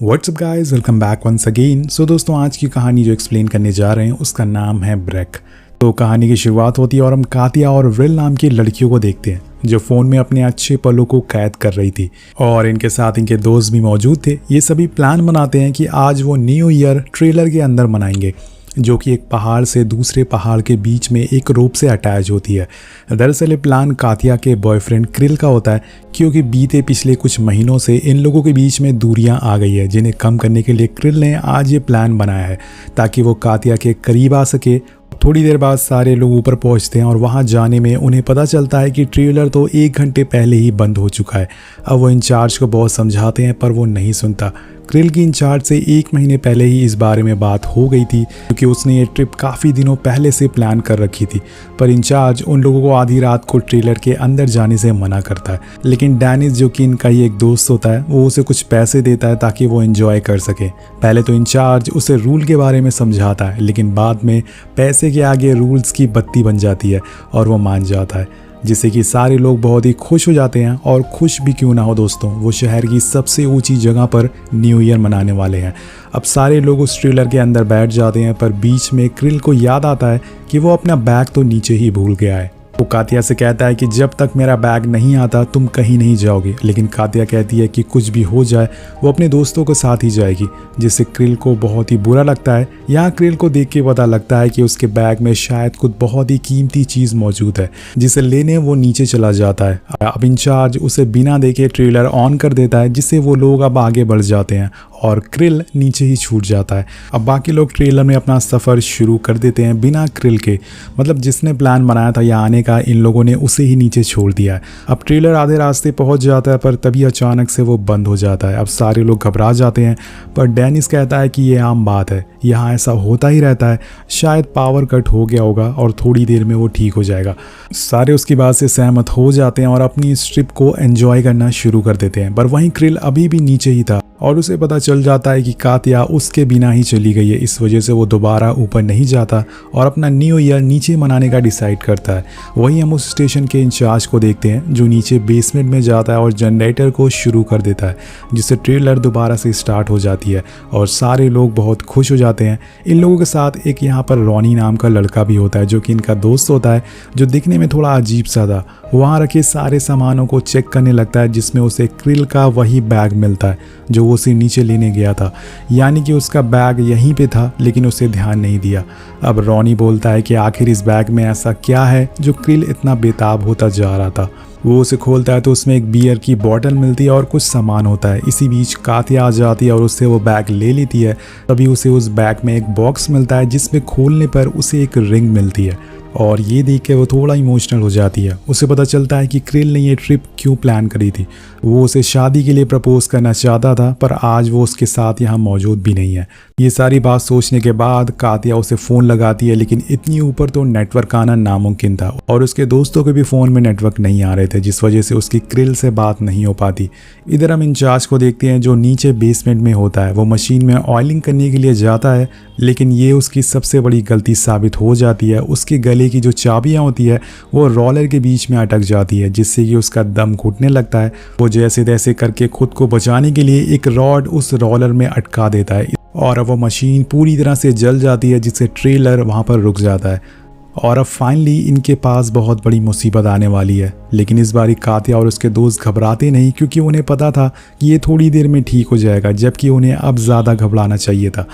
WhatsApp guys, welcome back once again. So दोस्तों, आज की कहानी जो एक्सप्लेन करने जा रहे हैं उसका नाम है ब्रेक। तो कहानी की शुरुआत होती है और हम कातिया और विल नाम की लड़कियों को देखते हैं जो फ़ोन में अपने अच्छे पलों को कैद कर रही थी और इनके साथ इनके दोस्त भी मौजूद थे। ये सभी प्लान बनाते हैं कि आज वो न्यू ईयर ट्रेलर के अंदर मनाएंगे, जो कि एक पहाड़ से दूसरे पहाड़ के बीच में एक रोप से अटैच होती है। दरअसल ये प्लान कातिया के बॉयफ्रेंड क्रिल का होता है, क्योंकि बीते पिछले कुछ महीनों से इन लोगों के बीच में दूरियां आ गई है, जिन्हें कम करने के लिए क्रिल ने आज ये प्लान बनाया है ताकि वो कातिया के करीब आ सके। थोड़ी देर बाद सारे लोग ऊपर पहुंचते हैं और वहां जाने में उन्हें पता चलता है कि ट्रेलर तो 1 घंटे पहले ही बंद हो चुका है। अब वो इंचार्ज को बहुत समझाते हैं पर वो नहीं सुनता। क्रिल की इंचार्ज से 1 महीने पहले ही इस बारे में बात हो गई थी, क्योंकि उसने ये ट्रिप काफ़ी दिनों पहले से प्लान कर रखी थी। पर इंचार्ज उन लोगों को आधी रात को ट्रेलर के अंदर जाने से मना करता है। लेकिन डेनिस, जो कि इनका ही एक दोस्त होता है, वो उसे कुछ पैसे देता है ताकि वो एंजॉय कर सके। पहले तो इंचार्ज उसे रूल के बारे में समझाता है, लेकिन बाद में पैसे के आगे रूल्स की बत्ती बन जाती है और वो मान जाता है, जिससे कि सारे लोग बहुत ही खुश हो जाते हैं। और खुश भी क्यों ना हो दोस्तों, वो शहर की सबसे ऊंची जगह पर न्यू ईयर मनाने वाले हैं। अब सारे लोग उस ट्रेलर के अंदर बैठ जाते हैं, पर बीच में क्रिल को याद आता है कि वो अपना बैग तो नीचे ही भूल गया है। वो कातिया से कहता है कि जब तक मेरा बैग नहीं आता तुम कहीं नहीं जाओगे, लेकिन कातिया कहती है कि कुछ भी हो जाए वो अपने दोस्तों के साथ ही जाएगी, जिससे क्रिल को बहुत ही बुरा लगता है। यहाँ क्रिल को देख के पता लगता है कि उसके बैग में शायद कुछ बहुत ही कीमती चीज़ मौजूद है, जिसे लेने वो नीचे चला जाता है। अब इंचार्ज उसे बिना देखे ट्रेलर ऑन कर देता है, जिससे वो लोग अब आगे बढ़ जाते हैं और क्रिल नीचे ही छूट जाता है। अब बाकी लोग ट्रेलर में अपना सफ़र शुरू कर देते हैं बिना क्रिल के, मतलब जिसने प्लान बनाया था यहाँ आने का, इन लोगों ने उसे ही नीचे छोड़ दिया है। अब ट्रेलर आधे रास्ते पहुंच जाता है, पर तभी अचानक से वो बंद हो जाता है। अब सारे लोग घबरा जाते हैं, पर डेनिस कहता है कि ये आम बात है, यहाँ ऐसा होता ही रहता है, शायद पावर कट हो गया होगा और थोड़ी देर में वो ठीक हो जाएगा। सारे उसकी बात से सहमत हो जाते हैं और अपनी इस ट्रिप को एंजॉय करना शुरू कर देते हैं। पर वहीं क्रिल अभी भी नीचे ही था और उसे पता चल जाता है कि कातिया उसके बिना ही चली गई है। इस वजह से वो दोबारा ऊपर नहीं जाता और अपना न्यू ईयर नीचे मनाने का डिसाइड करता है। वहीं हम उस स्टेशन के इंचार्ज को देखते हैं, जो नीचे बेसमेंट में जाता है और जनरेटर को शुरू कर देता है, जिससे ट्रेलर दोबारा से स्टार्ट हो जाती है और सारे लोग बहुत खुश हो जाते हैं। इन लोगों के साथ एक यहाँ पर रॉनी नाम का लड़का भी होता है, जो कि इनका दोस्त होता है, जो दिखने में थोड़ा अजीब सा था। वहाँ रखे सारे सामानों को चेक करने लगता है, जिसमें उसे क्रिल का वही बैग मिलता है जो वो उसे नीचे लेने गया था। यानी कि उसका बैग यहीं पे था, लेकिन उसे ध्यान नहीं दिया। अब रॉनी बोलता है कि आखिर इस बैग में ऐसा क्या है जो क्रिल इतना बेताब होता जा रहा था। वो उसे खोलता है तो उसमें एक बियर की बोतल मिलती है और कुछ सामान होता है। इसी बीच कातिया आ जाती है और उससे वो बैग ले लेती है। तभी उसे उस बैग में एक बॉक्स मिलता है, जिसमें खोलने पर उसे एक रिंग मिलती है और ये देख के वो थोड़ा इमोशनल हो जाती है। उसे पता चलता है कि क्रिल ने ये ट्रिप क्यों प्लान करी थी। वो उसे शादी के लिए प्रपोज करना चाहता था, पर आज वो उसके साथ यहाँ मौजूद भी नहीं है। ये सारी बात सोचने के बाद कातिया उसे फ़ोन लगाती है, लेकिन इतनी ऊपर तो नेटवर्क आना नामुमकिन था और उसके दोस्तों के भी फ़ोन में नेटवर्क नहीं आ रहे थे, जिस वजह से उसकी क्रिल से बात नहीं हो पाती। इधर हम इंचार्ज को देखते हैं, जो नीचे बेसमेंट में होता है। वो मशीन में ऑयलिंग करने के लिए जाता है, लेकिन ये उसकी सबसे बड़ी गलती साबित हो जाती है। उसके गले की जो चाबियां होती है वो रोलर के बीच में अटक जाती है, जिससे कि उसका दम घुटने लगता है। वो जैसे तैसे करके खुद को बचाने के लिए एक रॉड उस रोलर में अटका देता है और अब वो मशीन पूरी तरह से जल जाती है, जिससे ट्रेलर वहाँ पर रुक जाता है। और अब फाइनली इनके पास बहुत बड़ी मुसीबत आने वाली है, लेकिन इस बारी कातिया और उसके दोस्त घबराते नहीं, क्योंकि उन्हें पता था कि ये थोड़ी देर में ठीक हो जाएगा, जबकि उन्हें अब ज़्यादा घबराना चाहिए था।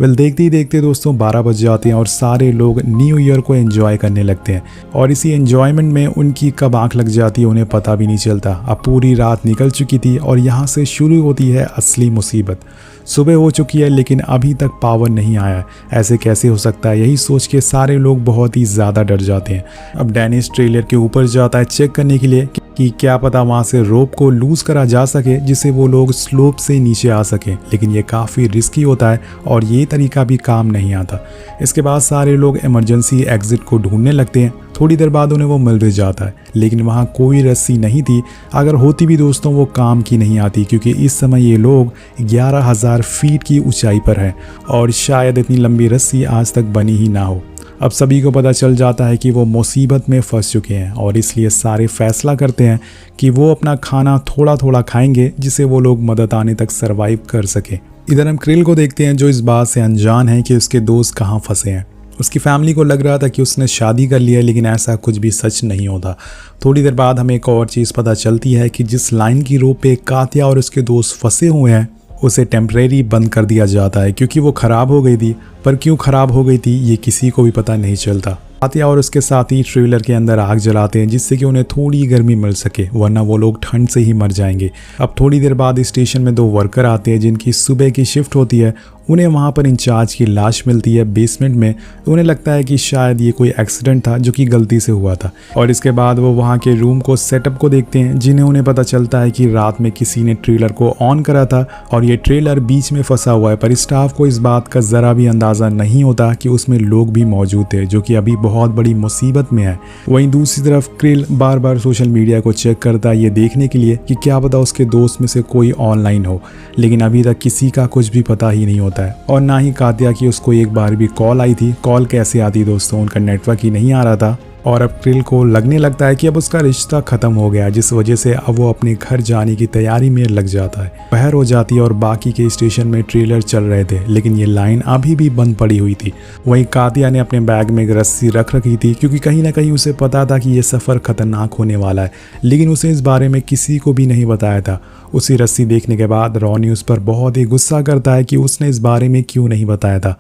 वेल, देखते ही देखते दोस्तों 12 बज जाते हैं और सारे लोग न्यू ईयर को एंजॉय करने लगते हैं और इसी एंजॉयमेंट में उनकी कब आँख लग जाती है उन्हें पता भी नहीं चलता। अब पूरी रात निकल चुकी थी और यहाँ से शुरू होती है असली मुसीबत। सुबह हो चुकी है, लेकिन अभी तक पावर नहीं आया। ऐसे कैसे हो सकता है, यही सोच के सारे लोग बहुत ही ज़्यादा डर जाते हैं। अब डेनिस ट्रेलर के ऊपर जाता है चेक करने के लिए कि क्या पता वहाँ से रोप को लूज करा जा सके, जिससे वो लोग स्लोप से नीचे आ सकें, लेकिन ये काफ़ी रिस्की होता है और ये तरीका भी काम नहीं आता। इसके बाद सारे लोग इमरजेंसी एग्जिट को ढूंढने लगते हैं। थोड़ी देर बाद उन्हें वो मिल भी जाता है, लेकिन वहाँ कोई रस्सी नहीं थी। अगर होती भी दोस्तों वो काम की नहीं आती, क्योंकि इस समय ये लोग 11,000 फीट की ऊंचाई पर हैं और शायद इतनी लंबी रस्सी आज तक बनी ही ना हो। अब सभी को पता चल जाता है कि वो मुसीबत में फंस चुके हैं और इसलिए सारे फैसला करते हैं कि वो अपना खाना थोड़ा थोड़ा खाएंगे, जिससे वो लोग मदद आने तक सरवाइव कर सकें। इधर हम क्रिल को देखते हैं जो इस बात से अनजान है कि उसके दोस्त कहाँ फंसे हैं। उसकी फैमिली को लग रहा था कि उसने शादी कर लिया है, लेकिन ऐसा कुछ भी सच नहीं होता। थोड़ी देर बाद हमें एक और चीज़ पता चलती है कि जिस लाइन की रोप पे कात्या और उसके दोस्त फंसे हुए हैं उसे टेम्परेरी बंद कर दिया जाता है क्योंकि वो ख़राब हो गई थी। पर क्यों ख़राब हो गई थी ये किसी को भी पता नहीं चलता। कात्या और उसके साथी ट्रेलर के अंदर आग जलाते हैं जिससे कि उन्हें थोड़ी गर्मी मिल सके, वरना वो लोग ठंड से ही मर जाएंगे। अब थोड़ी देर बाद स्टेशन में 2 वर्कर आते हैं जिनकी सुबह की शिफ्ट होती है। उन्हें वहाँ पर इंचार्ज की लाश मिलती है बेसमेंट में। तो उन्हें लगता है कि शायद ये कोई एक्सीडेंट था जो कि गलती से हुआ था। और इसके बाद वो वहाँ के रूम को सेटअप को देखते हैं जिन्हें उन्हें पता चलता है कि रात में किसी ने ट्रेलर को ऑन करा था और ये ट्रेलर बीच में फंसा हुआ है। पर स्टाफ को इस बात का ज़रा भी अंदाज़ा नहीं होता कि उसमें लोग भी मौजूद थे जो कि अभी बहुत बड़ी मुसीबत में है। वहीं दूसरी तरफ क्रिल बार बार सोशल मीडिया को चेक करता है ये देखने के लिए कि क्या पता उसके दोस्त में से कोई ऑनलाइन हो, लेकिन अभी तक किसी का कुछ भी पता ही नहीं होता है। और ना ही कात्या की उसको एक बार भी कॉल आई थी। कॉल कैसे आती दोस्तों, उनका नेटवर्क ही नहीं आ रहा था। और अब क्रिल को लगने लगता है कि अब उसका रिश्ता खत्म हो गया, जिस वजह से अब वो अपने घर जाने की तैयारी में लग जाता है। पहर हो जाती है और बाकी के स्टेशन में ट्रेलर चल रहे थे, लेकिन ये लाइन अभी भी बंद पड़ी हुई थी। वहीं कात्या ने अपने बैग में एक रस्सी रख रखी थी क्योंकि कहीं ना कहीं उसे पता था कि ये सफ़र खतरनाक होने वाला है, लेकिन उसे इस बारे में किसी को भी नहीं बताया था। उसी रस्सी देखने के बाद रॉनी उस पर बहुत ही गुस्सा करता है कि उसने इस बारे में क्यों नहीं बताया था।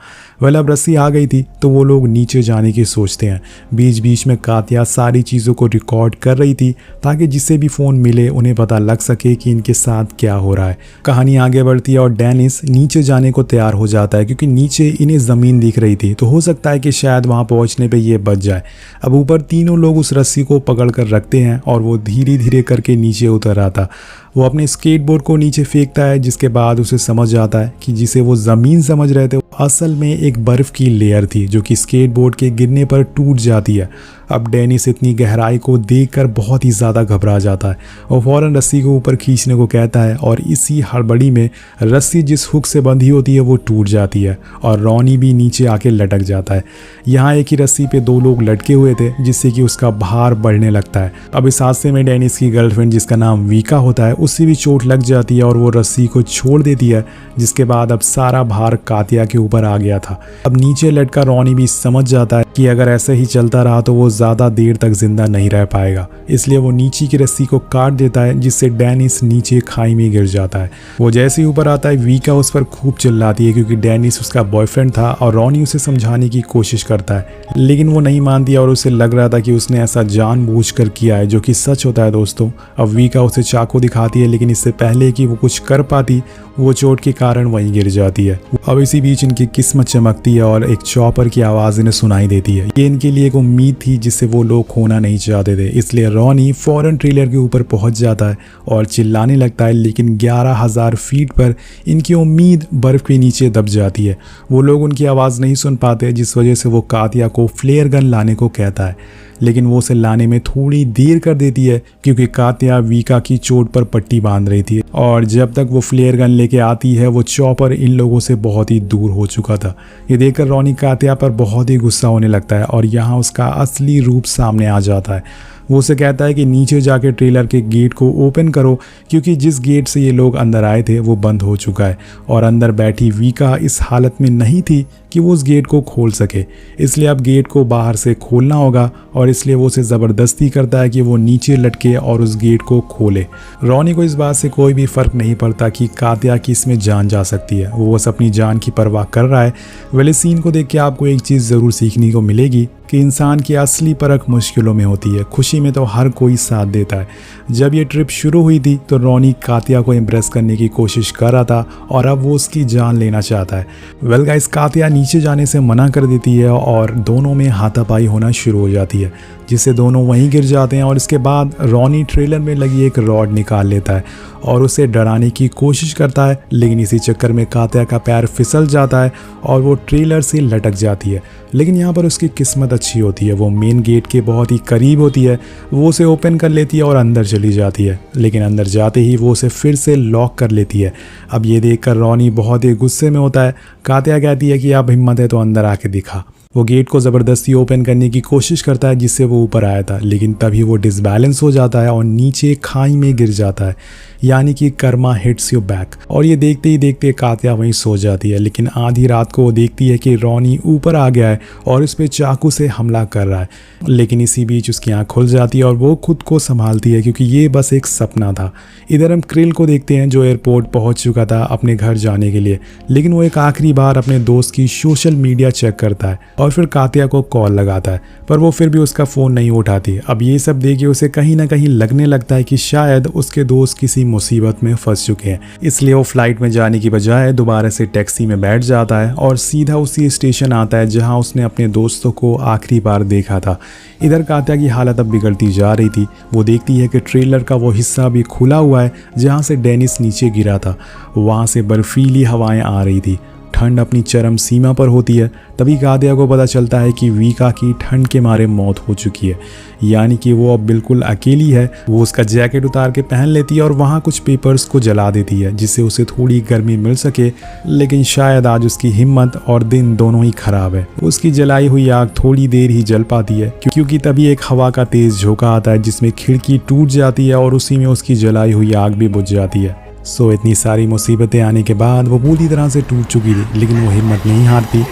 अब रस्सी आ गई थी तो वो लोग नीचे जाने की सोचते हैं। बीच बीच में कात्या सारी चीज़ों को रिकॉर्ड कर रही थी ताकि जिसे भी फ़ोन मिले उन्हें पता लग सके कि इनके साथ क्या हो रहा है। कहानी आगे बढ़ती है और डेनिस नीचे जाने को तैयार हो जाता है क्योंकि नीचे इन्हें ज़मीन दिख रही थी, तो हो सकता है कि शायद वहाँ पहुँचने पर ये बच जाए। अब ऊपर तीनों लोग उस रस्सी को पकड़ कर रखते हैं और वो धीरे धीरे करके नीचे उतर आता। वो अपने स्केटबोर्ड को नीचे फेंकता है जिसके बाद उसे समझ आता है कि जिसे वो ज़मीन समझ रहे थे असल में एक बर्फ़ की लेयर थी जो कि स्केटबोर्ड के गिरने पर टूट जाती है। अब डेनिस इतनी गहराई को देखकर बहुत ही ज़्यादा घबरा जाता है और फ़ौरन रस्सी को ऊपर खींचने को कहता है और इसी हड़बड़ी में रस्सी जिस हुक से बंधी होती है वो टूट जाती है और रॉनी भी नीचे आके लटक जाता है। यहाँ एक ही रस्सी पे 2 लोग लटके हुए थे जिससे कि उसका भार बढ़ने लगता है। अब इस हादसे में डेनिस की गर्लफ्रेंड जिसका नाम वीका होता है उससे भी चोट लग जाती है और वो रस्सी को छोड़ देती है, जिसके बाद अब सारा भार कात्या के ऊपर आ गया था। अब नीचे लटका रॉनी भी समझ जाता है कि अगर ऐसे ही चलता रहा तो वो ज़्यादा देर तक जिंदा नहीं रह पाएगा, इसलिए वो नीचे की रस्सी को काट देता है जिससे डेनिस नीचे खाई में गिर जाता है। वो जैसे ही ऊपर आता है वीका उस पर खूब चिल्लाती है क्योंकि डेनिस उसका बॉयफ्रेंड था और रॉनी उसे समझाने की कोशिश करता है, लेकिन वो नहीं मानती और उसे लग रहा था कि उसने ऐसा जानबूझकर किया है, जो कि सच होता है दोस्तों। अब वीका उसे चाकू दिखाती है, लेकिन इससे पहले कि वो कुछ कर पाती वो चोट के कारण वहीं गिर जाती है। अब इसी बीच इनकी किस्मत चमकती है और एक चॉपर की आवाज़ इन्हें सुनाई देती है। ये इनके लिए एक उम्मीद थी जिससे वो लोग खोना नहीं चाहते थे, इसलिए रॉनी फौरन ट्रेलर के ऊपर पहुंच जाता है और चिल्लाने लगता है, लेकिन 11,000 फीट पर इनकी उम्मीद बर्फ़ के नीचे दब जाती है। वो लोग उनकी आवाज़ नहीं सुन पाते, जिस वजह से वो कात्या को फ्लेयर गन लाने को कहता है, लेकिन वो उसे लाने में थोड़ी देर कर देती है क्योंकि कात्या वीका की चोट पर पट्टी बांध रही थी और जब तक वो फ्लेयर गन लेके आती है वो चॉपर इन लोगों से बहुत ही दूर हो चुका था। ये देखकर रॉनी कात्या पर बहुत ही गुस्सा होने लगता है और यहाँ उसका असली रूप सामने आ जाता है। वो उसे कहता है कि नीचे जाके ट्रेलर के गेट को ओपन करो क्योंकि जिस गेट से ये लोग अंदर आए थे वो बंद हो चुका है और अंदर बैठी वीका इस हालत में नहीं थी कि वो उस गेट को खोल सके, इसलिए अब गेट को बाहर से खोलना होगा और इसलिए वो उसे ज़बरदस्ती करता है कि वो नीचे लटके और उस गेट को खोले। रॉनी को इस बात से कोई भी फ़र्क नहीं पड़ता कि कात्या की इसमें जान जा सकती है, वो बस अपनी जान की परवाह कर रहा है। वाले सीन को देख के आपको एक चीज़ ज़रूर सीखने को मिलेगी कि इंसान की असली परख मुश्किलों में होती है, खुशी में तो हर कोई साथ देता है। जब ये ट्रिप शुरू हुई थी तो रॉनी कात्या को इम्प्रेस करने की कोशिश कर रहा था और अब वो उसकी जान लेना चाहता है। वेल गाइस, कात्या नीचे जाने से मना कर देती है और दोनों में हाथापाई होना शुरू हो जाती है, जिससे दोनों वहीं गिर जाते हैं और इसके बाद रॉनी ट्रेलर में लगी एक रॉड निकाल लेता है और उसे डराने की कोशिश करता है, लेकिन इसी चक्कर में कात्या का पैर फिसल जाता है और वो ट्रेलर से लटक जाती है। लेकिन यहाँ पर उसकी किस्मत अच्छी होती है, वो मेन गेट के बहुत ही करीब होती है, वो उसे ओपन कर लेती है और अंदर चली जाती है, लेकिन अंदर जाते ही वो उसे फिर से लॉक कर लेती है। अब ये देखकर रॉनी बहुत ही गुस्से में होता है। कात्या कहती है कि अब हिम्मत है तो अंदर आके दिखा। वो गेट को ज़बरदस्ती ओपन करने की कोशिश करता है जिससे वो ऊपर आया था, लेकिन तभी वो डिसबैलेंस हो जाता है और नीचे खाई में गिर जाता है, यानी कि कर्मा हिट्स यू बैक। और ये देखते ही देखते कात्या वहीं सो जाती है। लेकिन आधी रात को वो देखती है कि रॉनी ऊपर आ गया है और उस पर चाकू से हमला कर रहा है। लेकिन इसी बीच उसकी आँख खुल जाती है और वो खुद को संभालती है क्योंकि ये बस एक सपना था। इधर हम क्रिल को देखते हैं जो एयरपोर्ट पहुंच चुका था अपने घर जाने के लिए, लेकिन वो एक आखिरी बार अपने दोस्त की सोशल मीडिया चेक करता है और फिर कात्या को कॉल लगाता है, पर वो फिर भी उसका फ़ोन नहीं उठाती। अब ये सब देख के उसे कहीं ना कहीं लगने लगता है कि शायद उसके दोस्त किसी मुसीबत में फंस चुके हैं, इसलिए वो फ्लाइट में जाने की बजाय दोबारा से टैक्सी में बैठ जाता है और सीधा उसी स्टेशन आता है जहां उसने अपने दोस्तों को आखिरी बार देखा था। इधर कात्या की हालत अब बिगड़ती जा रही थी। वो देखती है कि ट्रेलर का वो हिस्सा भी खुला हुआ है जहां से डेनिस नीचे गिरा था। वहां से बर्फीली हवाएं आ रही थी, ठंड अपनी चरम सीमा पर होती है। तभी कात्या को पता चलता है कि वीका की ठंड के मारे मौत हो चुकी है, यानी कि वो अब बिल्कुल अकेली है। वो उसका जैकेट उतार के पहन लेती है और वहाँ कुछ पेपर्स को जला देती है जिससे उसे थोड़ी गर्मी मिल सके, लेकिन शायद आज उसकी हिम्मत और दिन दोनों ही खराब है। उसकी जलाई हुई आग थोड़ी देर ही जल पाती है क्योंकि तभी एक हवा का तेज झोंका आता है जिसमें खिड़की टूट जाती है और उसी में उसकी जलाई हुई आग भी बुझ जाती है। इतनी सारी मुसीबतें आने के बाद वो पूरी तरह से टूट चुकी थी, लेकिन वो हिम्मत नहीं हारती।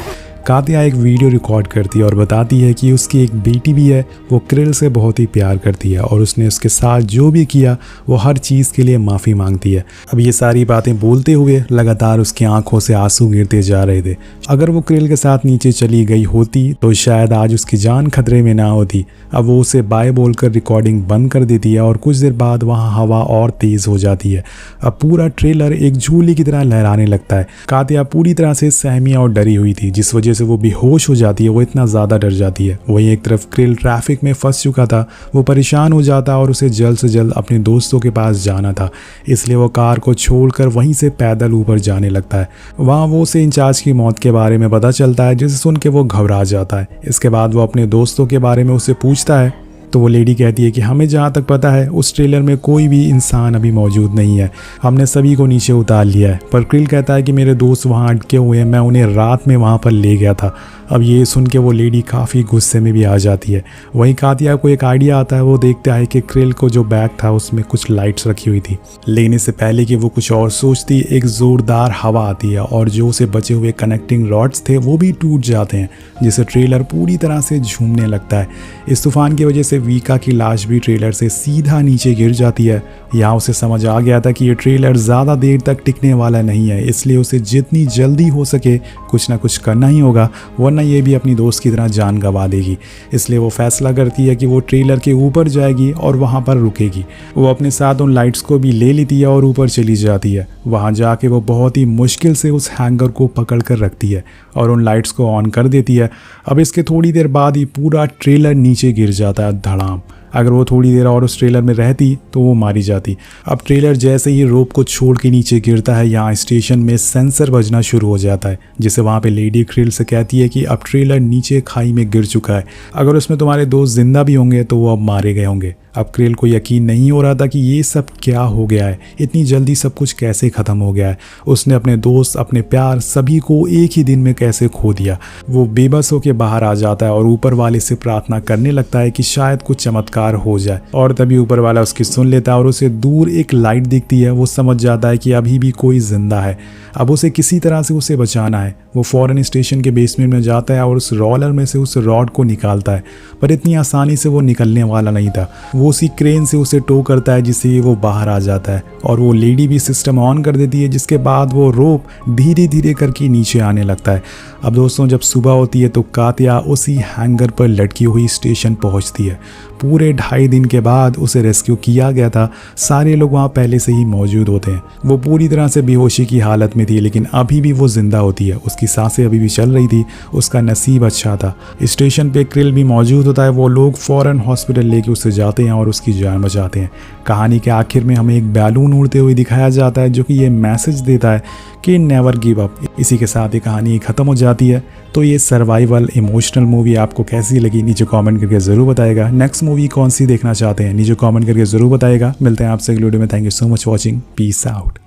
कात्या एक वीडियो रिकॉर्ड करती है और बताती है कि उसकी एक बेटी भी है, वो क्रिल से बहुत ही प्यार करती है और उसने उसके साथ जो भी किया वो हर चीज़ के लिए माफ़ी मांगती है। अब ये सारी बातें बोलते हुए लगातार उसकी आंखों से आंसू गिरते जा रहे थे। अगर वो क्रिल के साथ नीचे चली गई होती तो शायद आज उसकी जान खतरे में ना होती। अब वो उसे बाय बोलकर रिकॉर्डिंग बंद कर देती है और कुछ देर बाद वहाँ हवा और तेज़ हो जाती है। अब पूरा ट्रेलर एक झूले की तरह लहराने लगता है। कात्या पूरी तरह से सहमी और डरी हुई थी, जिस वजह से वो बेहोश हो जाती है। वो इतना ज़्यादा डर जाती है। वहीं एक तरफ क्रिल ट्रैफिक में फंस चुका था, वो परेशान हो जाता और उसे जल्द से जल्द अपने दोस्तों के पास जाना था, इसलिए वो कार को छोड़कर वहीं से पैदल ऊपर जाने लगता है। वहाँ वो उसे इंचार्ज की मौत के बारे में पता चलता है, जिसे सुन के वो घबरा जाता है। इसके बाद वो अपने दोस्तों के बारे में उससे पूछता है तो वो लेडी कहती है कि हमें जहाँ तक पता है उस ट्रेलर में कोई भी इंसान अभी मौजूद नहीं है, हमने सभी को नीचे उतार लिया है। पर क्रिल कहता है कि मेरे दोस्त वहाँ अटके हुए हैं, मैं उन्हें रात में वहाँ पर ले गया था। अब ये सुन के वो लेडी काफ़ी गुस्से में भी आ जाती है। वहीं कात्या को एक आइडिया आता है। वो देखता है कि क्रिल को जो बैग था उसमें कुछ लाइट्स रखी हुई थी। लेने से पहले कि वो कुछ और सोचती, एक ज़ोरदार हवा आती है और जो उसे बचे हुए कनेक्टिंग रॉड्स थे वो भी टूट जाते हैं, जिससे ट्रेलर पूरी तरह से झूमने लगता है। इस तूफान की वजह से वीका की लाश भी ट्रेलर से सीधा नीचे गिर जाती है। यहाँ उसे समझ आ गया था कि ये ट्रेलर ज़्यादा देर तक टिकने वाला नहीं है, इसलिए उसे जितनी जल्दी हो सके कुछ ना कुछ करना ही होगा, वरना ये भी अपनी दोस्त की तरह जान गंवा देगी। इसलिए वो फैसला करती है कि वो ट्रेलर के ऊपर जाएगी और वहाँ पर रुकेगी। वो अपने साथ उन लाइट्स को भी ले लेती है और ऊपर चली जाती है। वहाँ जाके वो बहुत ही मुश्किल से उस हैंगर को पकड़ कर रखती है और उन लाइट्स को ऑन कर देती है। अब इसके थोड़ी देर बाद ही पूरा ट्रेलर नीचे गिर जाता है धड़ाम। अगर वो थोड़ी देर और उस ट्रेलर में रहती तो वो मारी जाती। अब ट्रेलर जैसे ही रोप को छोड़ के नीचे गिरता है, यहाँ स्टेशन में सेंसर बजना शुरू हो जाता है, जिससे वहाँ पे लेडी क्रिल से कहती है कि अब ट्रेलर नीचे खाई में गिर चुका है, अगर उसमें तुम्हारे दोस्त जिंदा भी होंगे तो वो अब मारे गए होंगे। अब क्रिल को यकीन नहीं हो रहा था कि ये सब क्या हो गया है, इतनी जल्दी सब कुछ कैसे ख़त्म हो गया है। उसने अपने दोस्त, अपने प्यार, सभी को एक ही दिन में कैसे खो दिया। वो बेबस होकर बाहर आ जाता है और ऊपर वाले से प्रार्थना करने लगता है कि शायद कुछ चमत्कार हो जाए। और तभी ऊपर वाला उसकी सुन लेता है और उसे दूर एक लाइट दिखती है। वो समझ जाता है कि अभी भी कोई जिंदा है। अब उसे किसी तरह से उसे बचाना है। वो फौरन स्टेशन के बेसमेंट में जाता है और उस रोलर में से उस रॉड को निकालता है, पर इतनी आसानी से वो निकलने वाला नहीं था। वो उसी क्रेन से उसे टो करता है जिससे वो बाहर आ जाता है और वो लेडी भी सिस्टम ऑन कर देती है, जिसके बाद वो रोप धीरे धीरे करके नीचे आने लगता है। अब दोस्तों, जब सुबह होती है तो कात्या उसी हैंगर पर लटकी हुई स्टेशन पहुंचती है। पूरे 2.5 दिन के बाद उसे रेस्क्यू किया गया था। सारे लोग वहाँ पहले से ही मौजूद होते हैं। वो पूरी तरह से बेहोशी की हालत में थी, लेकिन अभी भी वो जिंदा होती है। उसकी सांसें अभी भी चल रही थी। उसका नसीब अच्छा था। स्टेशन पे क्रिल भी मौजूद होता है। वो लोग फौरन हॉस्पिटल लेके उसे जाते हैं और उसकी जान बचाते हैं। कहानी के आखिर में हमें एक बैलून उड़ते हुए दिखाया जाता है जो कि ये मैसेज देता है कि नेवर गिव अप। इसी के साथ ये कहानी ख़त्म हो जाती है। तो ये सर्वाइवल इमोशनल मूवी आपको कैसी लगी नीचे कमेंट करके ज़रूर बताएगा। नेक्स्ट मूवी कौन सी देखना चाहते हैं नीचे कमेंट करके ज़रूर बताएगा। मिलते हैं आपसे अगले वीडियो में। Thank you so much watching. Peace out.